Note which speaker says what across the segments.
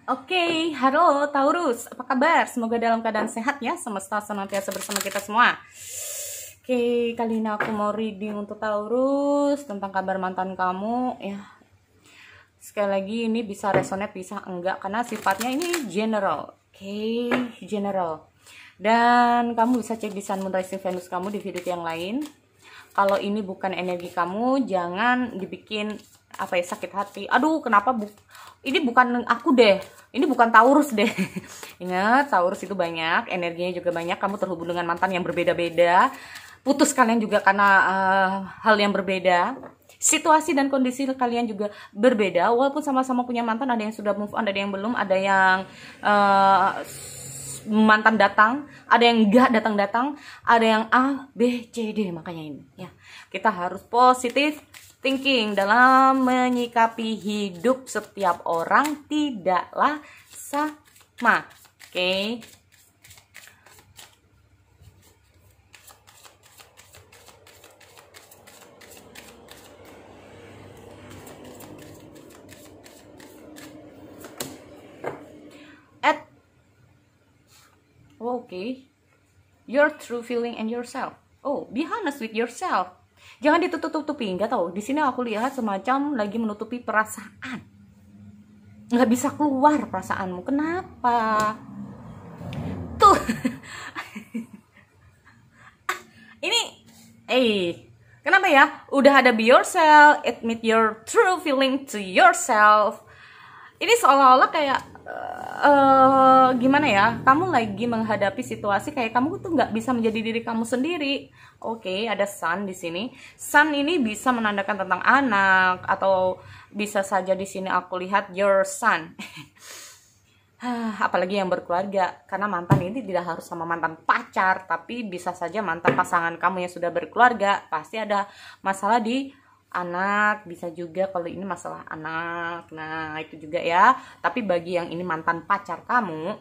Speaker 1: Oke, halo Taurus, apa kabar? Semoga dalam keadaan sehat ya, semesta senantiasa bersama kita semua. Oke, kali ini aku mau reading untuk Taurus tentang kabar mantan kamu ya. Sekali lagi ini bisa resonate, bisa enggak, karena sifatnya ini general. Oke, general. Dan kamu bisa cek di Sun, Moon, Rising, Venus kamu di video yang lain. Kalau ini bukan energi kamu, jangan dibikin sakit hati. Aduh, kenapa ini bukan aku deh, ini bukan Taurus deh. Ingat, Taurus itu banyak, energinya juga banyak. Kamu terhubung dengan mantan yang berbeda-beda, putus kalian juga karena hal yang berbeda. Situasi dan kondisi kalian juga berbeda, walaupun sama-sama punya mantan. Ada yang sudah move on, ada yang belum, ada yang mantan datang, ada yang enggak datang-datang, ada yang A, B, C, D. Makanya ini ya, kita harus positif thinking dalam menyikapi hidup. Setiap orang tidaklah sama. Oke. Okay. Your true feeling and yourself. Oh, be honest with yourself. Jangan ditutup-tutupi. Nggak tahu, di sini aku lihat semacam lagi menutupi perasaan. Nggak bisa keluar perasaanmu. Kenapa? Tuh. Ini, kenapa ya? Udah ada be yourself, admit your true feeling to yourself. Ini seolah-olah kayak gimana ya, kamu lagi menghadapi situasi kayak kamu tuh nggak bisa menjadi diri kamu sendiri. Oke, ada Sun di sini. Sun ini bisa menandakan tentang anak, atau bisa saja di sini aku lihat your son. Apalagi yang berkeluarga, karena mantan ini tidak harus sama mantan pacar, tapi bisa saja mantan pasangan kamu yang sudah berkeluarga. Pasti ada masalah di anak, bisa juga kalau ini masalah anak. Nah, itu juga ya. Tapi bagi yang ini mantan pacar kamu,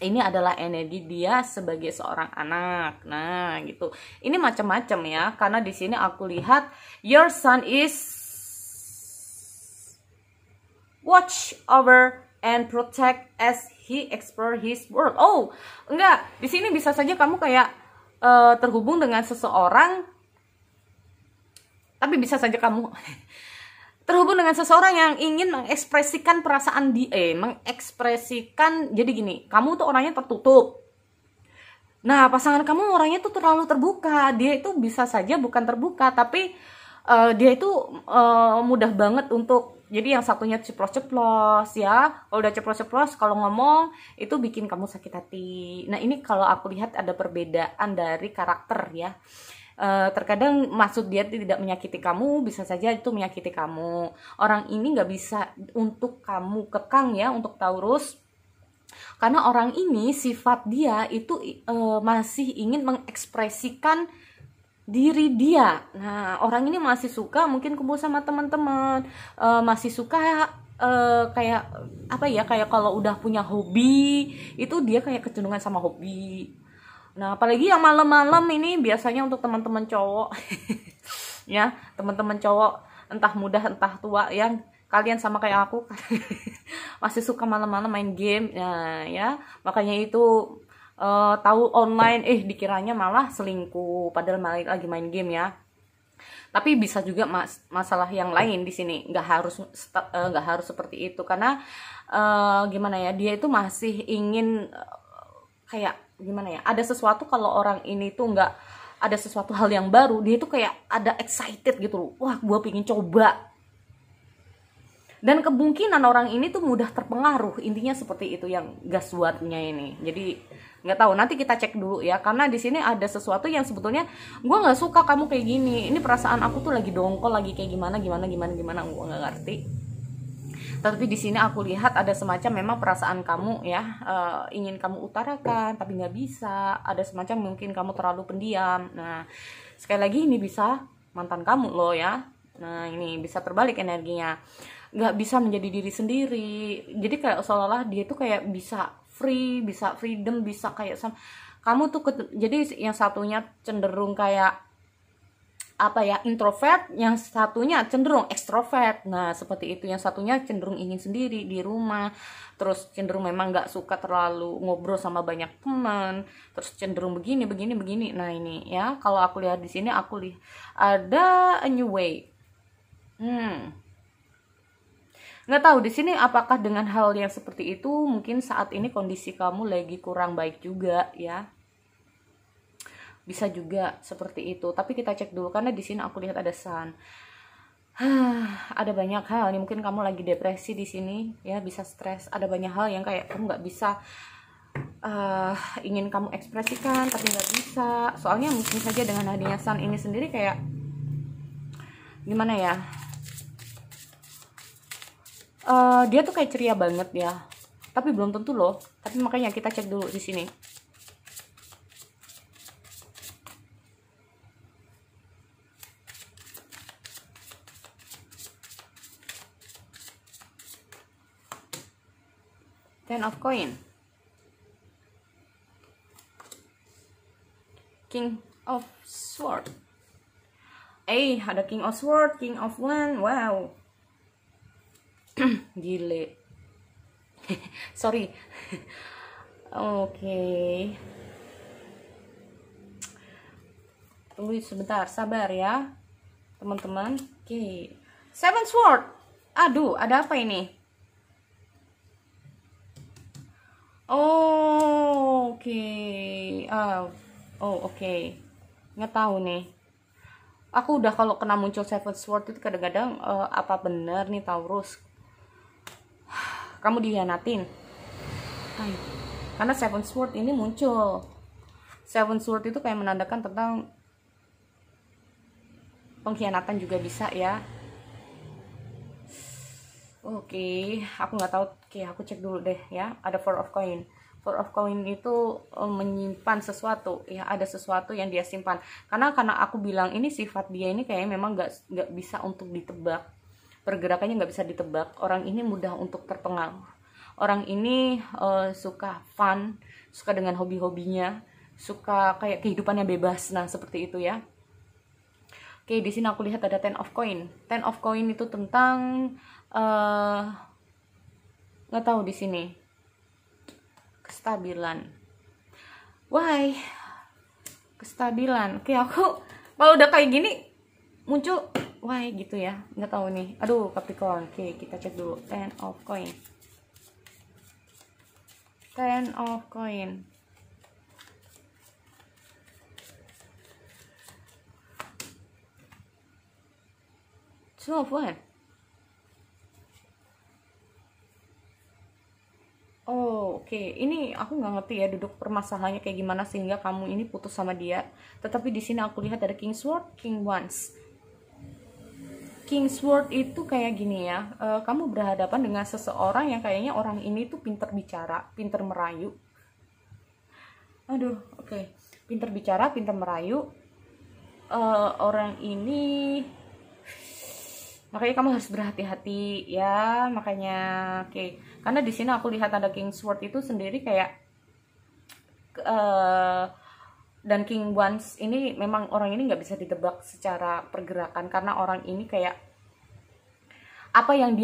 Speaker 1: ini adalah energi dia sebagai seorang anak. Nah, gitu. Ini macam-macam ya, karena di sini aku lihat your son is watch over and protect as he explore his world. Oh, enggak. Di sini bisa saja kamu kayak terhubung dengan seseorang, tapi bisa saja kamu terhubung dengan seseorang yang ingin mengekspresikan perasaan mengekspresikan. Jadi gini, kamu tuh orangnya tertutup. Nah, pasangan kamu orangnya tuh terlalu terbuka. Dia itu bisa saja bukan terbuka, tapi dia itu mudah banget untuk, jadi yang satunya ceplos-ceplos ya. Kalau udah ceplos-ceplos, kalau ngomong itu bikin kamu sakit hati. Nah, ini kalau aku lihat ada perbedaan dari karakter ya. Terkadang maksud dia tidak menyakiti kamu, bisa saja itu menyakiti kamu. Orang ini nggak bisa untuk kamu kekang ya, untuk Taurus, karena orang ini sifat dia itu masih ingin mengekspresikan diri dia. Nah, orang ini masih suka mungkin kumpul sama teman-teman, masih suka kayak apa ya, kayak kalau udah punya hobi itu dia kayak kecenderungan sama hobi. Nah, apalagi yang malam-malam ini biasanya untuk teman-teman cowok ya, teman-teman cowok entah muda entah tua yang kalian sama kayak aku masih suka malam-malam main game. Nah, ya, makanya itu tahu online dikiranya malah selingkuh padahal lagi main game ya. Tapi bisa juga masalah yang lain di sini, nggak harus seperti itu, karena gimana ya, dia itu masih ingin kayak gimana ya, ada sesuatu. Kalau orang ini tuh nggak ada sesuatu hal yang baru, dia tuh kayak ada excited gitu loh, wah gue pengen coba. Dan kemungkinan orang ini tuh mudah terpengaruh, intinya seperti itu yang gaswatnya ini. Jadi nggak tahu, nanti kita cek dulu ya, karena di sini ada sesuatu yang sebetulnya gue nggak suka kamu kayak gini. Ini perasaan aku tuh lagi dongkol, lagi kayak gimana, gue nggak ngerti. Tapi di sini aku lihat ada semacam memang perasaan kamu ya, ingin kamu utarakan tapi nggak bisa. Ada semacam mungkin kamu terlalu pendiam. Nah, sekali lagi ini bisa mantan kamu loh ya. Nah, ini bisa terbalik energinya, nggak bisa menjadi diri sendiri. Jadi kayak seolah-olah dia tuh kayak bisa free, bisa freedom, bisa kayak kamu tuh jadi yang satunya cenderung kayak apa ya, introvert, yang satunya cenderung ekstrovert. Nah seperti itu, yang satunya cenderung ingin sendiri di rumah, terus cenderung memang nggak suka terlalu ngobrol sama banyak teman, terus cenderung begini begini begini. Nah ini ya, kalau aku lihat di sini, aku lihat ada a new way. Nggak tahu di sini apakah dengan hal yang seperti itu mungkin saat ini kondisi kamu lagi kurang baik juga ya. Bisa juga seperti itu, tapi kita cek dulu karena di sini aku lihat ada sun. Ada banyak hal nih, mungkin kamu lagi depresi di sini ya, bisa stres. Ada banyak hal yang kayak kamu nggak bisa ingin kamu ekspresikan tapi nggak bisa. Soalnya mungkin saja dengan hadirnya sun ini sendiri kayak gimana ya? Dia tuh kayak ceria banget ya, tapi belum tentu loh. Tapi makanya kita cek dulu di sini. Ten of coin, king of sword, ada king of sword, king of wand. Wow. Gile. Sorry. Oke. Tunggu sebentar, sabar ya teman-teman. Oke. Seven sword. Aduh, ada apa ini? Oke. Oke. Nggak tahu nih. Aku udah kalau kena muncul Seven Sword itu kadang-kadang apa bener nih Taurus? Kamu dihianatin. Karena Seven Sword ini muncul. Seven Sword itu kayak menandakan tentang pengkhianatan juga bisa ya. Oke, aku nggak tahu. Oke, aku cek dulu deh ya. Ada Four of Coin. Four of Coin itu menyimpan sesuatu ya, ada sesuatu yang dia simpan. Karena aku bilang ini sifat dia ini kayak memang nggak bisa untuk ditebak. Pergerakannya nggak bisa ditebak. Orang ini mudah untuk terpengaruh. Orang ini suka fun, suka dengan hobi-hobinya, suka kayak kehidupannya bebas. Nah, seperti itu ya. Oke, di sini aku lihat ada Ten of Coin. Ten of Coin itu tentang nggak tahu di sini. Kestabilan. Why? Kestabilan. Oke, aku kalau udah kayak gini muncul why gitu ya. Nggak tahu nih. Aduh, Capricorn. Oke, kita cek dulu. Ten of Coin. Ten of Coin. Two of One. Oke. Ini aku nggak ngerti ya duduk permasalahannya kayak gimana sehingga kamu ini putus sama dia. Tetapi di sini aku lihat ada King Sword, King Wands. King Sword itu kayak gini ya. Kamu berhadapan dengan seseorang yang kayaknya orang ini tuh pinter bicara, pinter merayu. Aduh, oke. Pinter bicara, pinter merayu. Orang ini makanya kamu harus berhati-hati ya, makanya oke. Karena di sini aku lihat ada King Sword itu sendiri kayak dan King Wands ini memang orang ini nggak bisa ditebak secara pergerakan, karena orang ini kayak apa yang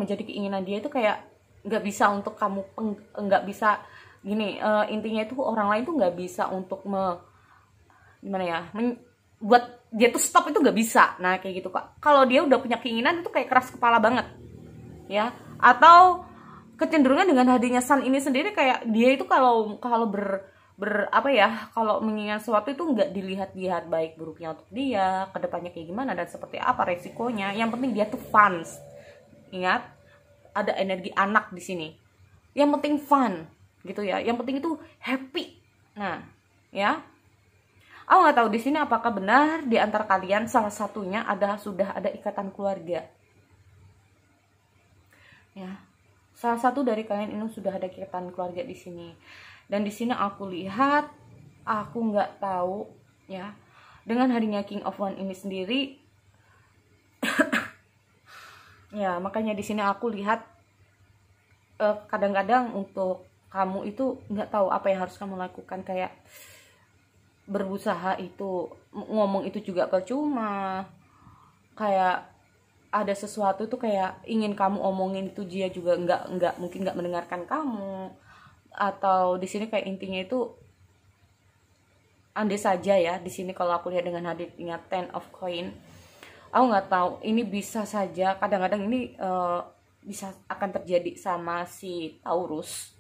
Speaker 1: menjadi keinginan dia itu kayak nggak bisa untuk kamu nggak bisa gini, intinya itu orang lain tuh nggak bisa untuk gimana ya, buat dia tuh stop itu nggak bisa. Nah kayak gitu Kak, kalau dia udah punya keinginan itu kayak keras kepala banget ya. Atau kecenderungan dengan hadirnya Sun ini sendiri kayak dia itu kalau apa ya, kalau menginginkan sesuatu itu nggak dilihat baik buruknya untuk dia, kedepannya kayak gimana dan seperti apa resikonya. Yang penting dia tuh fun. Ingat, ada energi anak di sini. Yang penting fun gitu ya. Yang penting itu happy. Nah ya, aku nggak tahu di sini apakah benar di antara kalian salah satunya sudah ada ikatan keluarga. Ya, salah satu dari kalian ini sudah ada ikatan keluarga di sini. Dan di sini aku lihat, aku nggak tahu ya, dengan harinya King of One ini sendiri, ya makanya di sini aku lihat kadang-kadang untuk kamu itu nggak tahu apa yang harus kamu lakukan, kayak berusaha itu ngomong itu juga percuma. Kayak ada sesuatu tuh kayak ingin kamu omongin itu dia juga mungkin nggak mendengarkan kamu. Atau di sini kayak intinya itu andai saja ya, di sini kalau aku lihat dengan hadirnya Ten of Coin, aku nggak tahu, ini bisa saja kadang-kadang ini bisa akan terjadi sama si Taurus.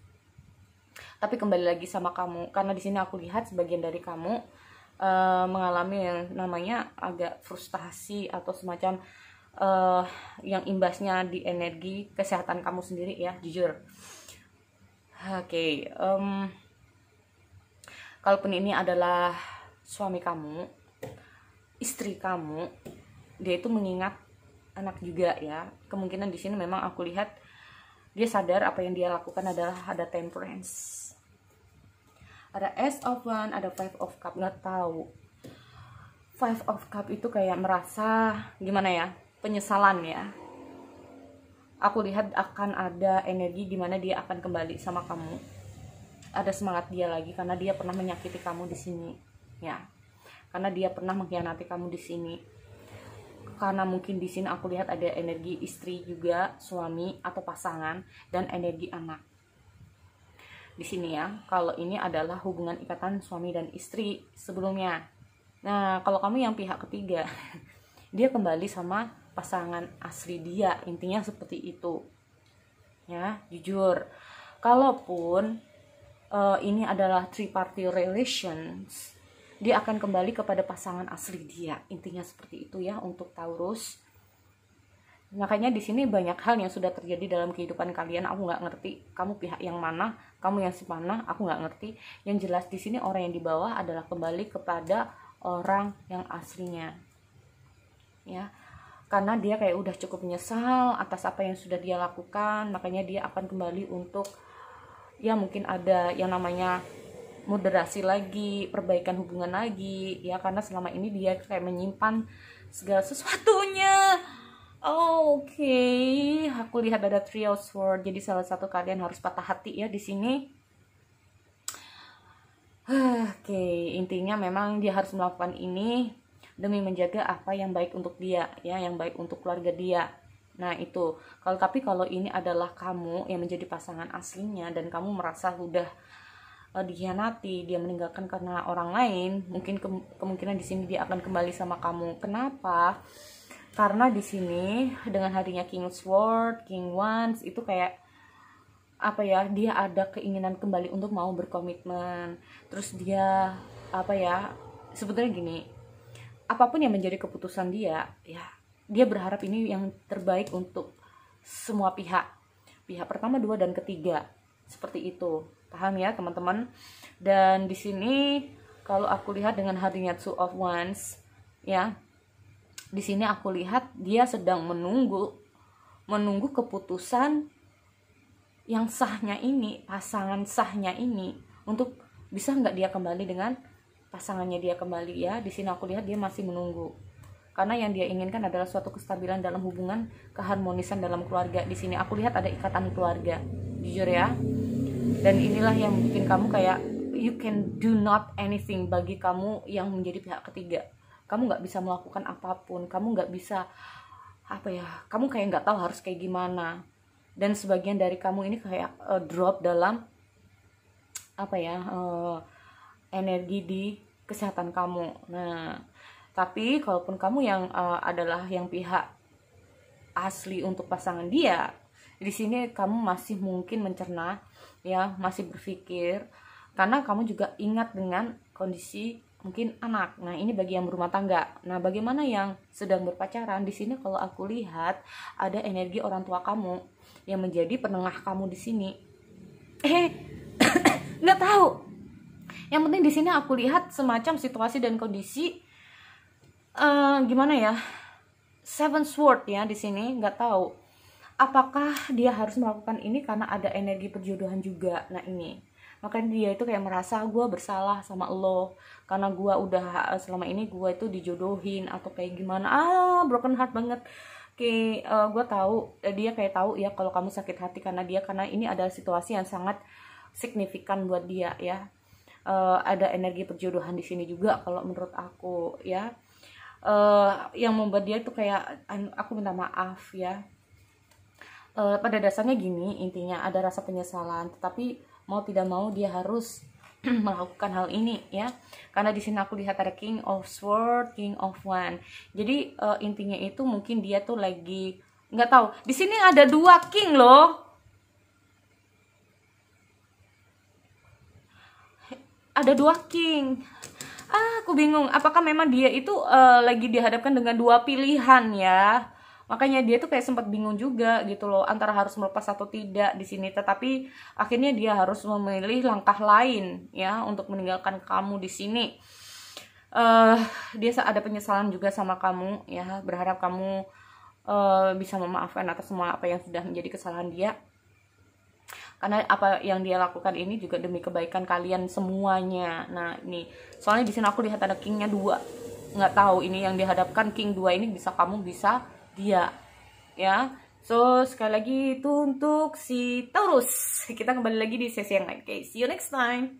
Speaker 1: Tapi kembali lagi sama kamu, karena di sini aku lihat sebagian dari kamu mengalami yang namanya agak frustasi atau semacam yang imbasnya di energi kesehatan kamu sendiri ya, jujur. Oke, kalaupun ini adalah suami kamu, istri kamu, dia itu mengingat anak juga ya. Kemungkinan di sini memang aku lihat dia sadar apa yang dia lakukan adalah ada temperance. Ada Ace of Wands, ada Five of Cup, nggak tahu. Five of Cup itu kayak merasa gimana ya, penyesalan ya. Aku lihat akan ada energi di mana dia akan kembali sama kamu. Ada semangat dia lagi karena dia pernah menyakiti kamu di sini, ya. Karena dia pernah mengkhianati kamu di sini. Karena mungkin di sini aku lihat ada energi istri juga, suami atau pasangan, dan energi anak. Di sini ya, kalau ini adalah hubungan ikatan suami dan istri sebelumnya. Nah, kalau kamu yang pihak ketiga, dia kembali sama pasangan asli dia, intinya seperti itu. Ya, jujur. Kalaupun ini adalah three party relations, dia akan kembali kepada pasangan asli dia, intinya seperti itu ya untuk Taurus. Makanya di sini banyak hal yang sudah terjadi dalam kehidupan kalian. Aku nggak ngerti kamu pihak yang mana, kamu yang si mana, aku nggak ngerti. Yang jelas di sini orang yang di bawah adalah kembali kepada orang yang aslinya, ya. Karena dia kayak udah cukup menyesal atas apa yang sudah dia lakukan, makanya dia akan kembali untuk ya mungkin ada yang namanya moderasi lagi, perbaikan hubungan lagi, ya. Karena selama ini dia kayak menyimpan segala sesuatunya. Oke, aku lihat ada Three of Swords, jadi salah satu kalian harus patah hati ya di sini. Oke, intinya memang dia harus melakukan ini demi menjaga apa yang baik untuk dia, ya, yang baik untuk keluarga dia. Nah itu, kalau ini adalah kamu yang menjadi pasangan aslinya dan kamu merasa sudah dikhianati, dia meninggalkan karena orang lain, mungkin kemungkinan di sini dia akan kembali sama kamu. Kenapa? Karena di sini dengan hadinya King Sword, King Wands itu kayak apa ya, dia ada keinginan kembali untuk mau berkomitmen. Terus dia apa ya, sebetulnya gini, apapun yang menjadi keputusan dia, ya dia berharap ini yang terbaik untuk semua pihak, pihak pertama, dua, dan ketiga, seperti itu. Paham ya teman-teman? Dan di sini kalau aku lihat dengan hadinya Two of Wands, ya, di sini aku lihat dia sedang menunggu keputusan yang sahnya ini, pasangan sahnya ini, untuk bisa nggak dia kembali dengan pasangannya dia kembali, ya. Di sini aku lihat dia masih menunggu, karena yang dia inginkan adalah suatu kestabilan dalam hubungan, keharmonisan dalam keluarga. Di sini aku lihat ada ikatan keluarga, jujur ya. Dan inilah yang bikin kamu kayak you can do not anything, bagi kamu yang menjadi pihak ketiga. Kamu nggak bisa melakukan apapun, kamu nggak bisa apa ya, kamu kayak nggak tahu harus kayak gimana. Dan sebagian dari kamu ini kayak drop dalam apa ya, energi di kesehatan kamu. Nah, tapi kalaupun kamu yang adalah yang pihak asli untuk pasangan dia, di sini kamu masih mungkin mencerna, ya, masih berpikir, karena kamu juga ingat dengan kondisi mungkin anak. Nah, ini bagi yang berumah tangga. Nah, bagaimana yang sedang berpacaran? Di sini kalau aku lihat ada energi orang tua kamu yang menjadi penengah kamu di sini. Nggak tahu. Yang penting di sini aku lihat semacam situasi dan kondisi gimana ya? Seven Sword ya di sini, nggak tahu. Apakah dia harus melakukan ini karena ada energi perjodohan juga? Nah, ini. Makanya dia itu kayak merasa gue bersalah sama lo karena gue udah selama ini gue itu dijodohin atau kayak gimana, broken heart banget. Oke, gue tahu dia kayak tahu ya kalau kamu sakit hati karena dia, karena ini adalah situasi yang sangat signifikan buat dia, ya. ada energi perjodohan di sini juga kalau menurut aku ya. Yang membuat dia tuh kayak aku minta maaf ya. Pada dasarnya gini, intinya ada rasa penyesalan, tetapi mau tidak mau dia harus melakukan hal ini ya, karena di sini aku lihat ada King of Sword, King of Wand. Jadi intinya itu mungkin dia tuh lagi nggak tahu. Di sini ada 2 king loh, ada 2 king. Aku bingung, apakah memang dia itu lagi dihadapkan dengan 2 pilihan ya. Makanya dia tuh kayak sempat bingung juga gitu loh, antara harus melepas atau tidak di sini. Tetapi akhirnya dia harus memilih langkah lain ya untuk meninggalkan kamu di sini. Dia ada penyesalan juga sama kamu ya, berharap kamu bisa memaafkan atas semua apa yang sudah menjadi kesalahan dia. Karena apa yang dia lakukan ini juga demi kebaikan kalian semuanya. Nah ini soalnya di sini aku lihat ada kingnya 2, nggak tahu ini yang dihadapkan king 2 ini bisa kamu bisa dia ya. So sekali lagi itu untuk si Taurus. Kita kembali lagi di sesi yang lain. Okay, see you next time.